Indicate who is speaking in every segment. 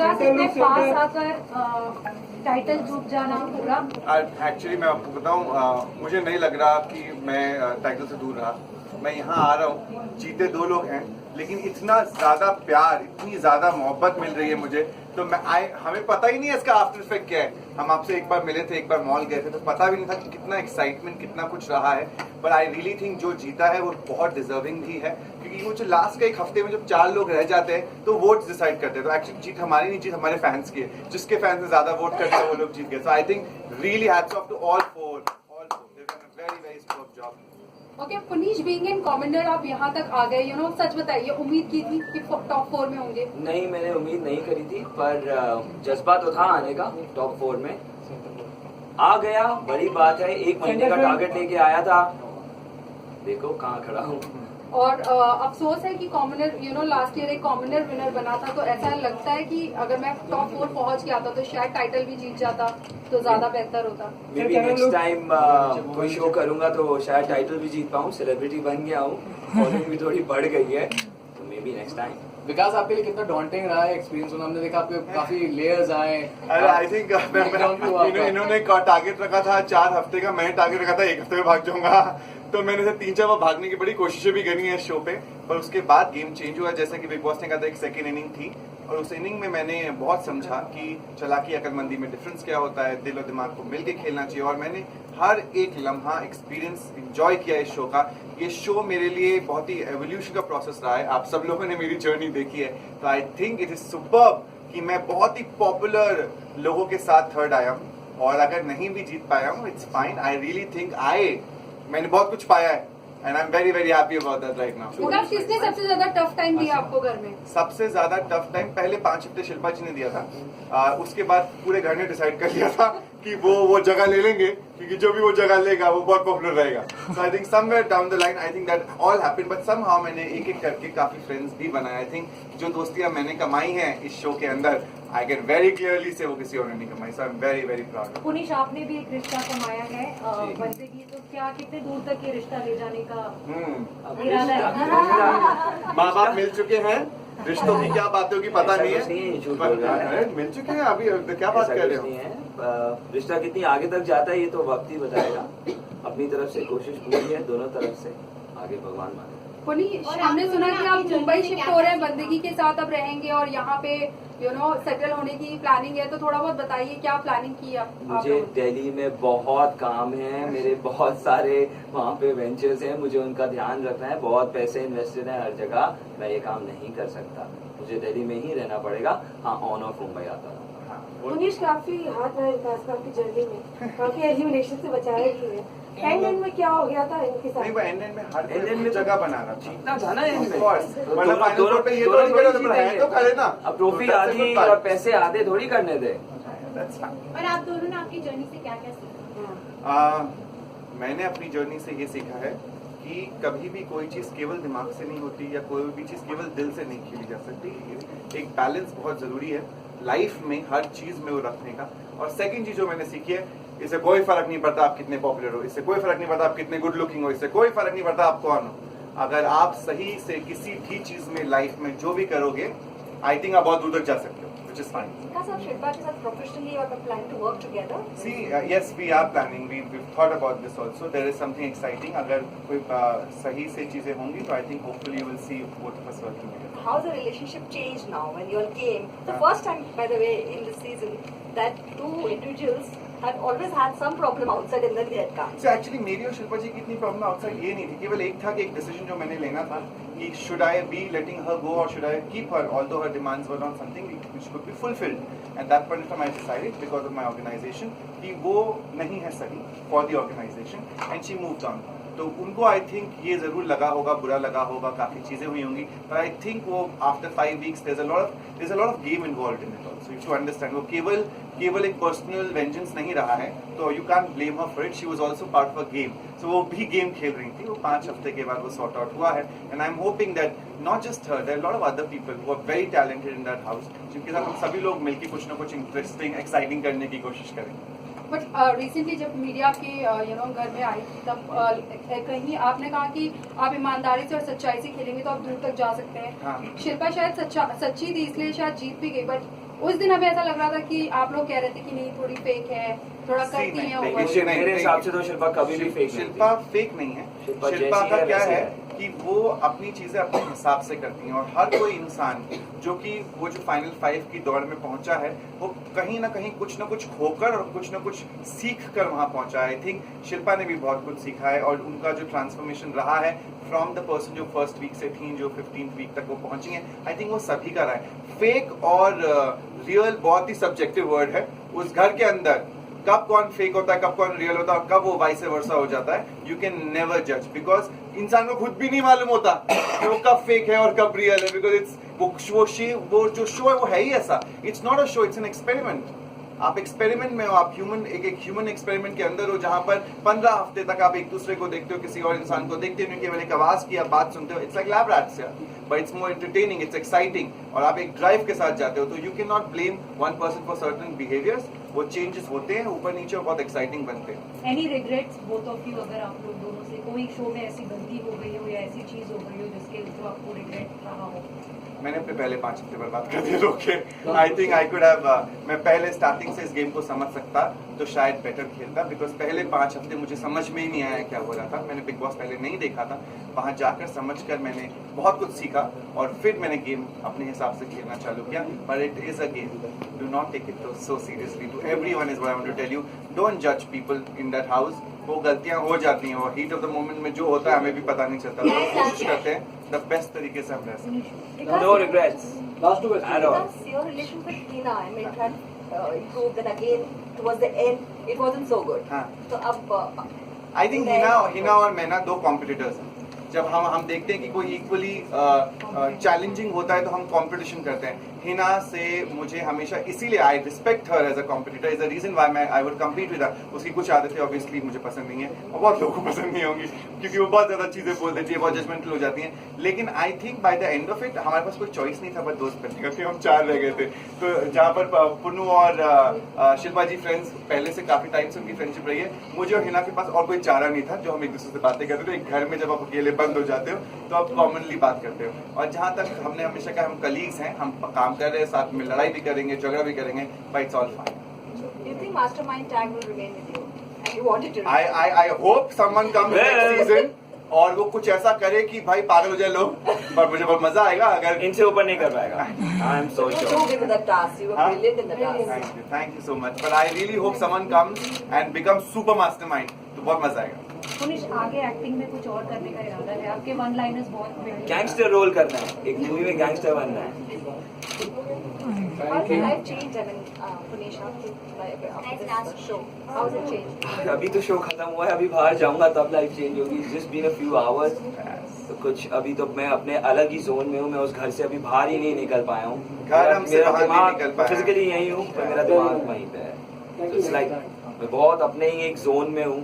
Speaker 1: विकास इतने पास आकर टाइटल चूक जाना पूरा।
Speaker 2: एक्चुअली मैं आपको बताऊं, मुझे नहीं लग रहा कि मैं टाइटल से दूर रहा। मैं यहाँ आ रहा हूँ, जीते 2 लोग हैं, लेकिन इतना ज्यादा प्यार, इतनी ज्यादा मोहब्बत मिल रही है मुझे, तो हमें पता ही नहीं है इसका आफ्टर इफेक्ट क्या है। हम आपसे एक बार मिले थे, एक बार मॉल गए थे, तो पता भी नहीं था कि कितना एक्साइटमेंट, कितना कुछ रहा है। पर आई रियली थिंक जो जीता है वो बहुत डिजर्विंग भी है, क्योंकि वो जो लास्ट के एक हफ्ते में जब 4 लोग रह जाते हैं तो वोट डिसाइड करते हैं। तो एक्चुअली जीत हमारी नहीं, जीत हमारे फैंस की है। जिसके फैंस ने ज्यादा वोट करते हैं वो लोग जीत गए। So I think really hats off to all four. They've done a very very superb job.
Speaker 1: Okay, Puneesh being in commander आप यहाँ तक आ गए, सच बताइए, उम्मीद की थी कि टॉप 4 में होंगे?
Speaker 3: नहीं, मैंने उम्मीद नहीं करी थी, पर जज्बा तो था आने का। टॉप 4 में आ गया, बड़ी बात है। 1 महीने का टारगेट लेके आया था, देखो कहाँ खड़ा हूँ।
Speaker 1: और अफसोस है कि कॉमनर लास्ट ईयर एक कॉमनर विनर बना था, तो ऐसा लगता है कि अगर मैं टॉप 4 पहुंच गया था तो शायद टाइटल भी जीत जाता तो ज्यादा बेहतर होता।
Speaker 3: मे बी नेक्स्ट टाइम कोई शो करूंगा तो शायद टाइटल भी जीत पाऊँ। सेलिब्रिटी बन गया हूँ, फॉलोइंग भी थोड़ी बढ़ गई है, तो मे बी नेक्स्ट टाइम।
Speaker 4: विकास, आपके लिए कितना डॉन्टिंग रहा है एक्सपीरियंस? हमने देखा आपके काफी लेयर्स आए।
Speaker 2: अरे आई थिंक इन्होंने टारगेट रखा था 4 हफ्ते का, मैंने टारगेट रखा था 1 हफ्ते में भाग जाऊंगा। तो मैंने 3-4 बार भागने की बड़ी कोशिशें भी करी है इस शो पे, पर उसके बाद गेम चेंज हुआ। जैसे कि बिग बॉस ने कहा था एक सेकेंड इनिंग थी, और उस इनिंग में मैंने बहुत समझा कि चालाकी अक्लमंदी में डिफरेंस क्या होता है, दिल और दिमाग को मिलके खेलना चाहिए। और मैंने हर एक लम्हा एक्सपीरियंस एंजॉय किया इस शो का। ये शो मेरे लिए बहुत ही एवोल्यूशन का प्रोसेस रहा है। आप सब लोगों ने मेरी जर्नी देखी है, तो I think it is superb कि मैं बहुत ही पॉपुलर लोगों के साथ थर्ड आया हूँ। और अगर नहीं भी जीत पाया हूँ, it's fine. I really think मैंने बहुत कुछ पाया है, and I am very very happy about that right now.
Speaker 1: Vikas, किसने सबसे ज्यादा टफ टाइम दिया आपको घर में?
Speaker 2: सबसे ज्यादा टफ टाइम पहले 5 हफ्ते शिल्पा जी ने दिया था। उसके बाद पूरे घर ने डिसाइड कर लिया था कि वो जगह ले लेंगे, क्योंकि जो भी वो जगह लेगा वो बहुत पॉपुलर रहेगा। So I think somewhere down the line I think that all happened, but somehow मैंने एक एक करके काफी फ्रेंड्स भी बनाए। आई थिंक जो दोस्तियां मैंने कमाई हैं इस शो के अंदर, आई कैन वेरी क्लियरली से वो किसी और ने नहीं कमाई। So I am very very proud.
Speaker 5: Puneesh, आपने भी एक रिश्ता कमाया है बंदगी, तो क्या कितने दूर तक ये रिश्ता ले जाने का इरादा है?
Speaker 2: माँ बाप मिल चुके हैं, रिश्तों की क्या बातें होगी पता नहीं है, मिल चुके हैं। अभी क्या बात कर रहे हो?
Speaker 3: रिश्ता कितनी आगे तक जाता है ये तो वक्त ही बताएगा। अपनी तरफ से कोशिश पूरी है, दोनों तरफ से, आगे भगवान माने।
Speaker 1: पुनीश, हमने सुना कि आप मुंबई शिफ्ट हो रहे हैं, बंदगी के साथ अब रहेंगे और यहाँ पे सेटल होने की प्लानिंग है, तो थोड़ा बहुत बताइए क्या प्लानिंग की आप?
Speaker 3: मुझे दिल्ली में बहुत काम है, मेरे बहुत सारे वहाँ पे वेंचर्स हैं, मुझे उनका ध्यान रखना है, बहुत पैसे इन्वेस्टेड हैं हर जगह। मैं ये काम नहीं कर सकता, मुझे दिल्ली में ही रहना पड़ेगा। हाँ, ऑन ऑफ मुंबई आता हूँ।
Speaker 5: पुनीश, काफी हाथ रहा विकास का आपकी जर्नी में, काफी एलिमिनेशन से बचाया भी है। एंड में क्या हो गया था इनके साथ?
Speaker 2: नहीं, वो एंड में हर में जगह बना रहा था,
Speaker 3: जीतना था ना एंड में।
Speaker 2: मतलब फाइनल फोर पे ये तो नहीं करे तो खड़े ना।
Speaker 3: अब ट्रॉफी आधी और पैसे आधे थोड़ी करने दे।
Speaker 5: और आप दोनों ने आपकी जर्नी से क्या क्या सीखा?
Speaker 2: मैंने अपनी जर्नी से ये सीखा है कि कभी भी कोई चीज केवल दिमाग से नहीं होती, या कोई भी चीज केवल दिल से नहीं खेली जा सकती। एक बैलेंस बहुत जरूरी है लाइफ में, हर चीज में वो रखने का। और सेकंड चीज जो मैंने सीखी है, इससे कोई फर्क नहीं पड़ता आप कितने पॉपुलर हो, इससे कोई फर्क नहीं पड़ता आप कितने गुड लुकिंग हो, इससे कोई फर्क नहीं पड़ता आप कौन हो। अगर आप सही से किसी भी चीज में लाइफ में जो भी करोगे, आई थिंक आप बहुत दूर तक जा सकते हो, which is fine.
Speaker 5: विकास, आप शिल्पा के साथ प्रोफेशनली आप plan to work together?
Speaker 2: See, yes, we are planning. We've thought about this also. There is something exciting. अगर कोई सही से चीजें होंगी तो I think hopefully you will see both of us working together.
Speaker 5: How's the relationship changed now when you all came? The first time, by the way, in this season, that 2 individuals have always had some problem outside and then they had come.
Speaker 2: So actually मेरी और शिल्पा जी की इतनी problem outside ये नहीं थी, केवल एक था कि एक डिसीजन जो मैंने लेना था कि should I be letting her go or should I keep her, although her demands were on something which could be fulfilled. At that point in time I decided because of my organization कि वो नहीं है सही for the organization and she moved on. तो उनको I think ये जरूर लगा होगा, बुरा लगा होगा, काफी चीजें हुई होंगी, पर आई थिंक वो after 5 weeks there's a lot of game involved in it also. If you understand, वो केवल एक पर्सनल वेंजेंस नहीं रहा है, तो you can blame her for it. She was also part of a game, so वो भी गेम खेल रही थी। वो 5 हफ्ते के बाद वो सॉर्ट आउट हुआ है, and I am hoping that not just her, there are lot of other people who are very talented in that house, जिनके साथ हम सभी लोग मिलकर कुछ ना कुछ इंटरेस्टिंग, एक्साइटिंग करने की कोशिश करेंगे।
Speaker 1: बट रिसेंटली जब मीडिया आपके घर में आई थी, तब कहीं आपने कहा कि आप ईमानदारी से और सच्चाई से खेलेंगे तो आप दूर तक जा सकते हैं।
Speaker 2: हाँ।
Speaker 1: शिल्पा शायद सच्ची थी इसलिए शायद जीत भी गई, बट उस दिन हमें ऐसा लग रहा था कि आप लोग कह रहे थे कि नहीं थोड़ी फेक है, थोड़ा
Speaker 2: See,
Speaker 1: करती
Speaker 2: नहीं,
Speaker 1: है
Speaker 2: नहीं,
Speaker 1: over।
Speaker 2: नहीं,
Speaker 3: मेरे हिसाब से तो शिल्पा कभी भी फेक नहीं
Speaker 2: शिल्पा
Speaker 3: थी।
Speaker 2: फेक नहीं है।
Speaker 3: शिल्पा
Speaker 2: शिल्पा
Speaker 3: जैसी
Speaker 2: का
Speaker 3: है
Speaker 2: क्या
Speaker 3: वैसी
Speaker 2: है
Speaker 3: है।
Speaker 2: कि वो अपनी चीजें अपने हिसाब से करती हैं और हर कोई इंसान जो कि वो जो फाइनल 5 की दौड़ में पहुंचा है वो कहीं ना कहीं कुछ ना कुछ खोकर और कुछ ना कुछ सीख कर वहां पहुंचा है। आई थिंक शिल्पा ने भी बहुत कुछ सीखा है और उनका जो ट्रांसफॉर्मेशन रहा है फ्रॉम द पर्सन जो फर्स्ट वीक से थी जो 15th वीक तक वो पहुंची है, आई थिंक वो सभी का रहा है। फेक और रियल बहुत ही सब्जेक्टिव वर्ड है। उस घर के अंदर कब कौन फेक होता है, कब कौन रियल होता है और कब वो वाइस वर्सा हो जाता है, यू कैन नेवर जज बिकॉज इंसान को खुद भी नहीं मालूम होता कि वो कब फेक है और कब रियल है। बिकॉज इट्स वो जो शो है वो है ही ऐसा। It's not a show, it's an experiment. आप एक्सपेरिमेंट में हो, आप ह्यूमन एक ह्यूमन एक्सपेरिमेंट के अंदर हो जहां पर 15 हफ्ते तक आप एक दूसरे को देखते हो, किसी और इंसान को देखते हो, केवल एक आवाज की आप बात सुनते हो। It's like lab rats but it's more entertaining, it's exciting. और आप एक ड्राइव के साथ जाते हो तो you can not blame one person for certain behaviours. वो चेंजेस होते हैं ऊपर नीचे और बहुत एक्साइटिंग बनते हैं।
Speaker 6: Any regrets both of you, अगर आप लोग दोनों से कोई शो में ऐसी गलती हो गई हो या ऐसी चीज हो गई हो जिसके जो आपको रिग्रेट रहा हो?
Speaker 2: मैंने अपने पहले 5 हफ्ते बर्बाद कर दिए लोग के। आई थिंक आई कुड हैव मैं पहले स्टार्टिंग से इस गेम को समझ सकता तो शायद बेटर खेलता। बिकॉज पहले 5 हफ्ते मुझे समझ में ही नहीं आया क्या हो रहा था। मैंने बिग बॉस पहले नहीं देखा था, वहां जाकर समझकर मैंने बहुत कुछ सीखा और फिर मैंने गेम अपने हिसाब से खेलना चालू किया। But it is a game, do not take it so seriously. To everyone is what I want to tell you, don't जज पीपल इन दैट हाउस। वो गलतियां हो जाती हैं और हीट ऑफ द मोमेंट में जो होता है हमें भी पता नहीं चलता। तो कोशिश करते हैं द बेस्ट तरीके से हम रह सकें।
Speaker 3: No regrets
Speaker 4: Last two questions.
Speaker 3: at all.
Speaker 5: Because your relation with Tina, I mean, it had improved, and again, towards the end, it wasn't so good.
Speaker 2: हाँ।
Speaker 5: So, अब
Speaker 2: आई थिंक हिना और मैना 2 competitors हैं। जब हम देखते हैं कि कोई इक्वली चैलेंजिंग होता है तो हम कंपटीशन करते हैं। हिना से मुझे हमेशा इसीलिए I respect her as a competitor, is the reason why I would compete with her. उसकी कुछ आदतें ऑब्वियसली मुझे पसंद नहीं है और बहुत लोगों को पसंद नहीं होंगी क्योंकि वो बहुत ज्यादा चीजें बोल देती है, बहुत जजमेंटल हो जाती हैं। लेकिन I think by the end of it हमारे पास कोई चॉइस नहीं था बस दोस्त बनने का, क्योंकि हम 4 रह गए थे। तो जहाँ पर पुन्नू और शिल्पा जी फ्रेंड्स पहले से काफी टाइम से उनकी फ्रेंडशिप रही है, मुझे और हिना के पास और कोई चारा नहीं था जो हम एक दूसरे से बातें करते थे। एक घर में जब आप अकेले बंद हो जाते हो तो आप कॉमनली बात करते हो। और जहाँ तक हमने हमेशा कहा हम कलीग्स हैं, हम काम कर रहे हैं साथ में, लड़ाई भी करेंगे, झगड़ा भी करेंगे, but it's all fine.
Speaker 5: do you think Mastermind tag will remain with you? And you want it to remain?
Speaker 2: I hope someone comes next season और वो कुछ ऐसा करे कि भाई पागल हो जाए लोग, पर मुझे बहुत मजा आएगा अगर
Speaker 3: इनसे ऊपर नहीं कर पाएगा। I am so
Speaker 5: You were
Speaker 3: sure.
Speaker 5: so good with the task. You were
Speaker 2: Huh?
Speaker 5: brilliant in the task.
Speaker 2: Thank you so much. But I really hope someone comes and become super mastermind, तो बहुत मजा आएगा।
Speaker 6: Punish, आगे acting में कुछ और करने का इरादा है? आपके वन लाइनर्स बहुत
Speaker 3: गैंगस्टर रोल करना है, एक मूवी में गैंगस्टर बनना है।
Speaker 5: How has your life changed? I mean, Punesh, after this show, how has it changed?
Speaker 3: अभी तो शो खत्म हुआ है, अभी बाहर जाऊंगा तब लाइफ चेंज होगी। Just been a few hours, तो कुछ अभी तो मैं अपने अलग ही जोन में हूँ। मैं उस घर से अभी बाहर ही नहीं निकल पाया हूँ।
Speaker 2: घर हमसे
Speaker 3: मेरा
Speaker 2: बाहर नहीं
Speaker 3: दिमाग
Speaker 2: निकल पाया।
Speaker 3: फिजिकली यही हूँ पर मेरा दिमाग वहीं पे है। इट्स लाइक मैं बहुत अपने ही एक जोन में हूँ।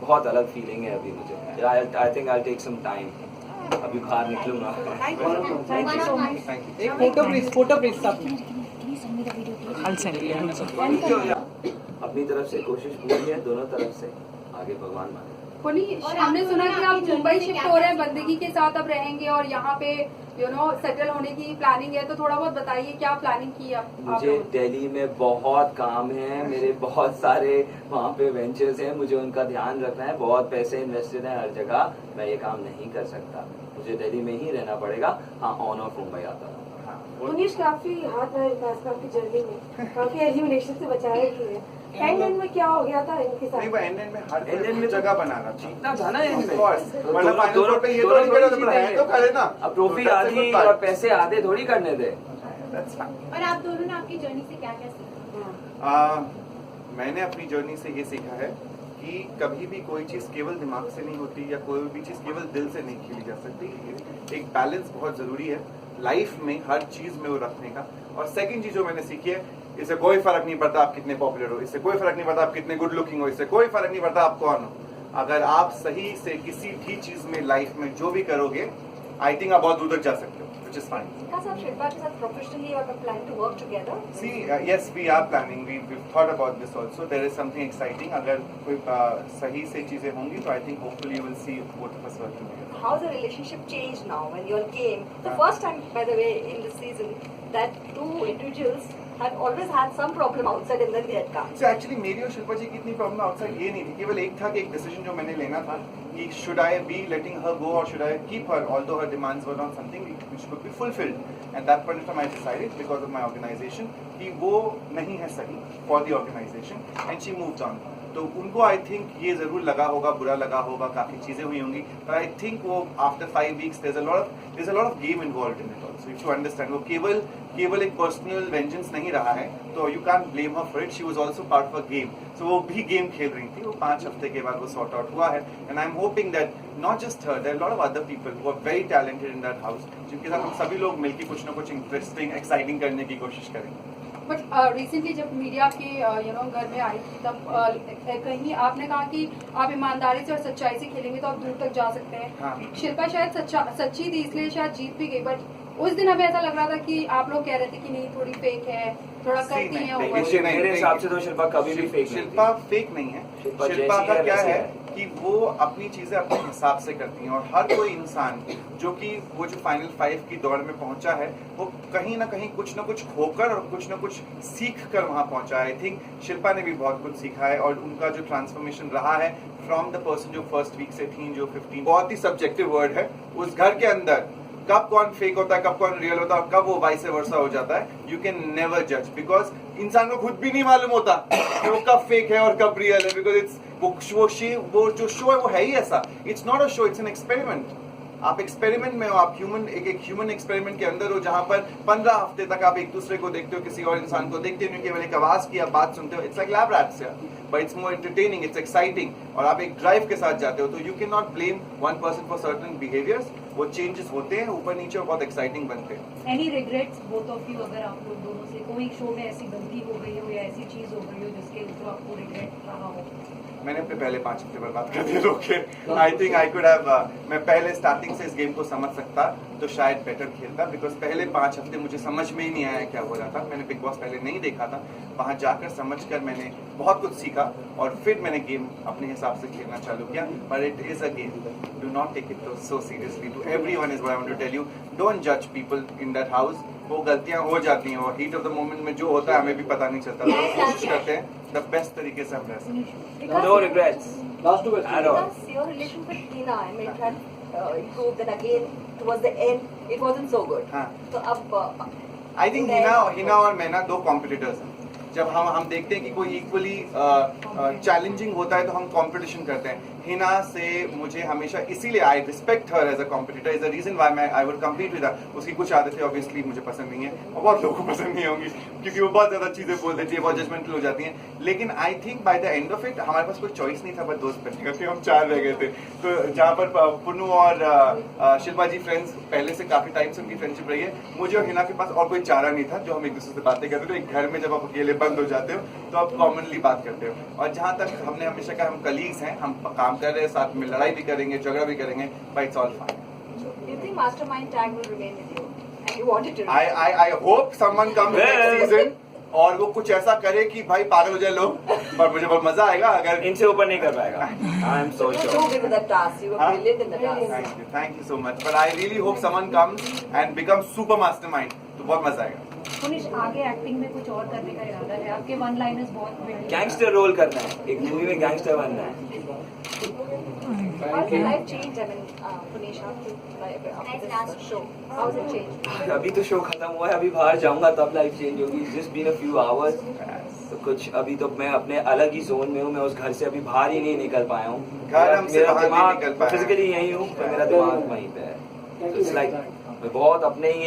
Speaker 3: बहुत अलग फीलिंग है अभी मुझे। I think I take some time, अभी बाहर निकलूंगा।
Speaker 6: Thank you so much.
Speaker 2: Thank you.
Speaker 4: एक फोटो प्लीज साथ में।
Speaker 3: अपनी तरफ से कोशिश पूरी है, दोनों तरफ से, आगे भगवान माने।
Speaker 1: पुनीश, हमने सुना कि आप मुंबई शिफ्ट हो रहे हैं, बंदगी के साथ अब रहेंगे और यहाँ पे सेटल होने की प्लानिंग है, तो थोड़ा बहुत बताइए क्या प्लानिंग की आप
Speaker 3: मुझे
Speaker 1: लोगों ने?
Speaker 3: दिल्ली में बहुत काम है, मेरे बहुत सारे वहाँ पे वेंचर्स हैं, मुझे उनका ध्यान रखना है। बहुत पैसे इन्वेस्टेड हैं हर जगह, मैं ये काम नहीं कर सकता। मुझे दिल्ली में ही रहना पड़ेगा। हाँ, ऑन ऑफ मुंबई आता हूँ।
Speaker 7: पुनीश काफी हाथ रहा विकास आपकी जर्नी में, काफी एलिमिनेशन से बचाए भी है। एंड में क्या हो गया था इनके
Speaker 2: नहीं,
Speaker 7: साथ?
Speaker 2: वो एंड में हर
Speaker 3: End में
Speaker 2: कोई
Speaker 3: तो
Speaker 2: जगह बनाना था।
Speaker 3: जीतना था ना एंड में।
Speaker 2: Of course।
Speaker 3: तो
Speaker 2: वरना final four पे ये तो नहीं करे, तो है तो खड़े ना।
Speaker 3: अब ट्रॉफी
Speaker 2: तो that's a
Speaker 3: आधी
Speaker 2: good part।
Speaker 3: और पैसे आधे थोड़ी करने थे।
Speaker 2: That's fine।
Speaker 6: और आप दोनों ने आपकी जर्नी से क्या क्या सीखा?
Speaker 2: मैंने अपनी जर्नी से ये सीखा है कि कभी भी कोई चीज़ केवल दिमाग से नहीं होती या कोई भी चीज़ केवल दिल से नहीं खेली जा सकती। एक बैलेंस बहुत ज़रूरी है लाइफ में, हर चीज़ में वो रखने का। और सेकंड चीज़ जो मैंने सीखी है, इससे कोई फर्क नहीं पड़ता आप कितने पॉपुलर हो, इससे कोई फर्क नहीं पड़ता आप कितने गुड लुकिंग हो, इससे कोई फर्क नहीं पड़ता आप कौन हो। अगर आप सही से किसी भी चीज़ में लाइफ में जो भी करोगे, आई थिंक आप बहुत दूर तक जा सकते हो, which is fine।
Speaker 5: Because of Shilpa ke sath professionally you have a plan to work together.
Speaker 2: See, yes, we are planning. We've thought about this also. There is something exciting. अगर कोई सही से चीजें होंगी तो I think hopefully you will see both of us working together.
Speaker 5: How's the relationship changed now when you all came? The first time, by the way, in this season, that two individuals had always had some problem outside and then they had come.
Speaker 2: So actually मेरी और शिल्पा जी की इतनी problem outside ये नहीं थी, केवल एक था कि एक डिसीजन जो मैंने लेना था कि should I be letting her go or should I keep her, although her demands were not something which could be fulfilled. And that point of time I decided because of my organization कि वो नहीं है सही for the organization and she moved on. तो उनको I think ये जरूर लगा होगा, बुरा लगा होगा, काफी चीजें हुई होंगी, पर आई थिंक वो after 5 weeks there's a lot of game involved in it also. If you understand, वो केवल एक पर्सनल वेंजेंस नहीं रहा है, तो you can blame her for it. She was also part of a game, so वो भी गेम खेल रही थी. वो 5 हफ्ते के बाद वो सॉर्ट आउट हुआ है and I am hoping that not just her, there are lot of other people who are very talented in that house, जिनके साथ हम सभी लोग मिलकर कुछ ना कुछ इंटरेस्टिंग एक्साइटिंग करने की कोशिश करेंगे.
Speaker 1: बट रिसेंटली जब मीडिया के घर में आई थी तब कहीं आपने कहा कि आप ईमानदारी से और सच्चाई से खेलेंगे तो आप दूर तक जा सकते हैं.
Speaker 2: हाँ.
Speaker 1: शिल्पा शायद सच्ची थी इसलिए शायद जीत भी गई, बट उस दिन हमें ऐसा लग रहा था कि आप लोग कह रहे थे कि नहीं थोड़ी फेक है, थोड़ा करती है.
Speaker 3: मेरे हिसाब से तो शिल्पा कभी भी फेक नहीं थी.
Speaker 2: शिल्पा फेक नहीं है. शिल्पा का क्या है कि वो अपनी चीजें अपने हिसाब से करती हैं और हर कोई इंसान जो कि वो जो फाइनल 5 की दौड़ में पहुंचा है वो कहीं ना कहीं कुछ ना कुछ खोकर और कुछ ना कुछ सीख कर वहां पहुंचा है. आई थिंक शिल्पा ने भी बहुत कुछ सीखा है और उनका जो ट्रांसफॉर्मेशन रहा है फ्रॉम द पर्सन जो फर्स्ट वीक से थी, जो 15, बहुत ही सब्जेक्टिव वर्ड है. उस घर के अंदर कब कौन फेक होता है, कब कौन रियल होता है, कब वो वाइस वर्सा हो जाता है, यू कैन नेवर जज बिकॉज इंसान को खुद भी नहीं मालूम होता कि वो कब फेक है और कब रियल है. बिकॉज इट्स वो जो शो है वो है ही ऐसा. It's not a show, it's an experiment. आप एक्सपेरिमेंट में हो, आप एक ह्यूमन एक्सपेरिमेंट के अंदर हो जहां पर 15 हफ्ते तक आप एक दूसरे को देखते हो, किसी और इंसान को देखते हो, केवल एक आवाज की आप बात सुनते हो. It's like lab rats, but it's more entertaining, it's exciting. और आप एक ड्राइव के साथ जाते हो तो you can not blame one person for certain behaviours. वो चेंजेस होते हैं ऊपर नीचे और बहुत एक्साइटिंग बनते हैं.
Speaker 6: Any regrets both of you, अगर आप लोग दोनों से कोई शो में ऐसी गलती हो गई हो या ऐसी चीज हो गई हो जिसके जो आपको रिग्रेट रहा हो?
Speaker 2: मैंने अपने पहले 5 हफ्ते बर्बाद कर दिए लोग के. आई थिंक आई कुड हैव, मैं पहले स्टार्टिंग से इस गेम को समझ सकता तो शायद बेटर खेलता. बिकॉज पहले 5 हफ्ते मुझे समझ में ही नहीं आया क्या हो रहा था. मैंने बिग बॉस पहले नहीं देखा था. वहां जाकर समझकर मैंने बहुत कुछ सीखा और फिर मैंने गेम अपने हिसाब से खेलना चालू किया. But it is a game, do not take it so seriously. To everyone is what I want to tell you, don't जज पीपल इन दैट हाउस. वो गलतियां हो जाती हैं और हीट ऑफ द मोमेंट में जो होता है हमें भी पता नहीं चलता. तो हम कोशिश करते हैं द बेस्ट तरीके से हम रह सकें.
Speaker 3: No regrets.
Speaker 4: Last 2 questions.
Speaker 3: At all.
Speaker 5: Because your relation with Hina, I mean, it had improved, and again towards the end, it wasn't so good.
Speaker 2: हाँ.
Speaker 5: So अब
Speaker 2: आई थिंक हिना और मैं ना 2 कॉम्पिटिटर्स हैं. जब हम देखते हैं कि कोई इक्वली चैलेंजिंग होता है तो हम कंपटीशन करते हैं. हिना से मुझे हमेशा इसीलिए I respect her as a competitor, is the reason why I would compete with her. उसकी कुछ आदतें ऑब्वियसली मुझे पसंद नहीं है और बहुत लोगों को पसंद नहीं होंगी क्योंकि वो बहुत ज्यादा चीजें बोल देती है, बहुत जजमेंटल हो जाती हैं. लेकिन I think by the end of it हमारे पास कोई चॉइस नहीं था बस दोस्त बनने का, हम 4 रह गए थे. तो जहाँ पर पुन्नू और शिल्पा जी फ्रेंड्स पहले से काफी टाइम से उनकी फ्रेंडशिप रही है, मुझे और हिना के पास और कोई चारा नहीं था. जो हम एक दूसरे से बातें करते थे, एक घर में जब आप अकेले बंद हो जाते हो तो आप कॉमनली बात करते हो. और जहाँ तक हमने हमेशा कहा हम कलीग्स हैं, हम काम कर रहे हैं साथ में, लड़ाई भी करेंगे, झगड़ा भी करेंगे, but it's all fine.
Speaker 5: do you think Mastermind tag will remain with you? And you want it to?
Speaker 2: I hope someone comes next season और वो कुछ ऐसा करे कि भाई पागल हो जाए लोग, पर मुझे बहुत मजा आएगा. अगर
Speaker 3: इनसे ऊपर नहीं कर पाएगा. I am so
Speaker 5: You were
Speaker 3: sure.
Speaker 5: so good with that task. You were brilliant in the task.
Speaker 2: thank you so much. But I really hope someone comes and becomes super mastermind. तो बहुत मजा आएगा.
Speaker 6: Punish, आगे acting में कुछ और करने का इरादा है? आपके वन लाइनर्स बहुत
Speaker 3: गैंगस्टर रोल करना है, एक मूवी में गैंगस्टर बनना है.
Speaker 5: How's your life changed? I mean, Punish, after this show, how's it changed?
Speaker 3: अभी तो शो खत्म हुआ है, अभी बाहर जाऊंगा तब लाइफ चेंज होगी. Just been a few hours. तो कुछ अभी तो मैं अपने अलग ही जोन में हूँ. मैं उस घर से अभी बाहर ही नहीं निकल पाया हूँ.
Speaker 2: घर हमसे बाहर नहीं निकल पाया.
Speaker 3: फिजिकली यही हूँ पर मेरा दिमाग वहीं पे है. इट्स लाइक मैं बहुत अपने ही